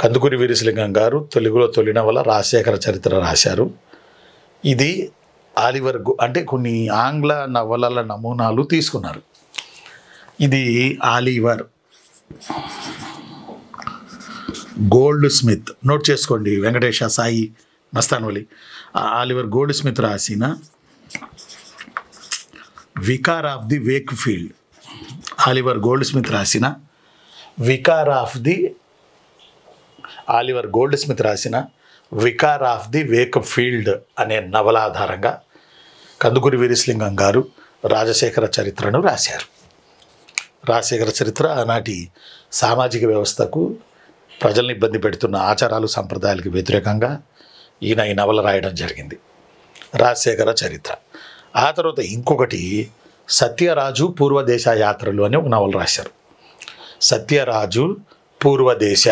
కందుకూరి వీరేశలింగం గారు తెలుగులో తొలి నవల రాజశేఖర చరిత్ర రాశారు. ఇది ఆలివర్ అంటే కొన్ని ఆంగ్ల నవలల నమూనాలు తీసుకున్నారు. ఇది ఆలివర్ గోల్డ్ స్మిత్, నోట్ చేసుకోండి, Venkatesha Sai Mastanoli. Oliver Goldsmith రాసిన vicar of the Wakefield. Oliver Goldsmith రాసిన vicar of the Wakefield అనే నవల ఆధారంగా కందుకూరి వీరేశలింగం గారు రాజశేఖర చరిత్రను రాశారు. రాజశేఖర చరిత్ర ఆనాటి సామాజిక వ్యవస్థకు, ప్రజల్ని ఇబ్బంది పెడుతున్న ఆచారాలు సంప్రదాయాలకు వ్యతిరేకంగా ఈయన ఈ నవల రాయడం జరిగింది, రాజశేఖర చరిత్ర. ఆ తర్వాత ఇంకొకటి సత్యరాజు పూర్వదేశ యాత్రలు అని ఒక నవల రాశారు. సత్యరాజు పూర్వదేశ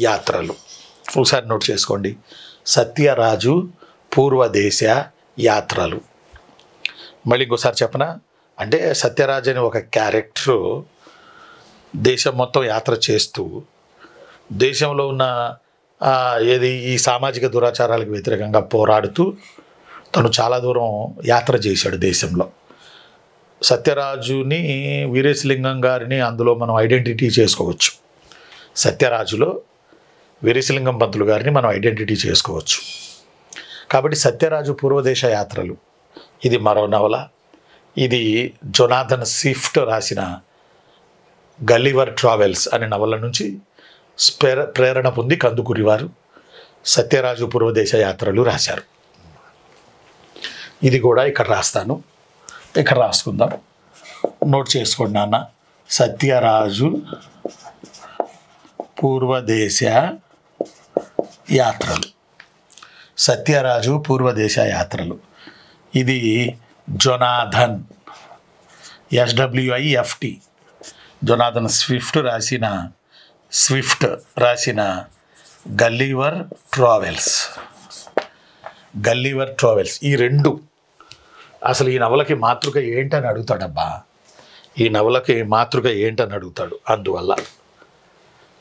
యాత్రలు ఒకసారి నోట్ చేసుకోండి. సత్యరాజు పూర్వదేశ యాత్రలు. మళ్ళీ ఇంకోసారి చెప్పనా, అంటే సత్యరాజు అనే ఒక క్యారెక్టరు దేశం మొత్తం యాత్ర చేస్తూ దేశంలో ఉన్న ఈ సామాజిక దురాచారాలకు వ్యతిరేకంగా పోరాడుతూ తను చాలా దూరం యాత్ర చేశాడు దేశంలో. సత్యరాజుని, వీరేశలింగం గారిని అందులో మనం ఐడెంటిటీ చేసుకోవచ్చు. సత్యరాజులో వీరేశలింగం పంతులు గారిని మనం ఐడెంటిటీ చేసుకోవచ్చు. కాబట్టి సత్యరాజు పూర్వదేశ యాత్రలు ఇది మరో నవల. ఇది జొనాథన్ స్విఫ్ట్ రాసిన గల్లివర్ ట్రావెల్స్ అనే నవల నుంచి ప్రేరణ పొంది కందుకూరి వారు సత్యరాజు పూర్వదేశ యాత్రలు రాశారు. ఇది కూడా ఇక్కడ రాస్తాను, ఇక్కడ రాసుకుందాం, నోట్ చేసుకోండి నాన్న. సత్యరాజు పూర్వదేశ యాత్రలు, సత్యరాజు పూర్వదేశ యాత్రలు. ఇది జొనాథన్ SWIFT జొనాథన్ స్విఫ్ట్ రాసిన గల్లివర్ ట్రావెల్స్. ఈ రెండు అసలు ఈ నవలకి మాతృక ఏంటని అడుగుతాడబ్బా, ఈ నవలకి మాతృక ఏంటని అడుగుతాడు.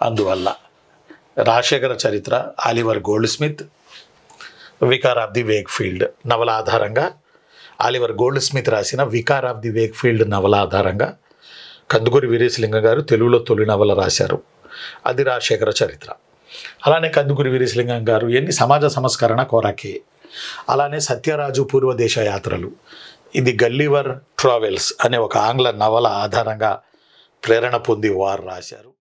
అందువల్ల రాజశేఖర చరిత్ర Oliver gold Smith, vicar of the Wake field నవల ఆధారంగా, ఆలివర్ గోల్డ్ స్మిత్ రాసిన vicar of the Wake field నవల ఆధారంగా కందుకూరి వీరేశలింగం గారు తెలుగులో తొలి నవల రాశారు. అది రాజశేఖర చరిత్ర. అలానే కందుకూరి వీరేశలింగం గారు సమాజ సంస్కరణ కోరాకే. అలానే సత్యరాజు పూర్వదేశ యాత్రలు ఇది గల్లివర్ ట్రావెల్స్ అనే ఒక ఆంగ్ల నవల ఆధారంగా ప్రేరణ పొంది వారు రాశారు.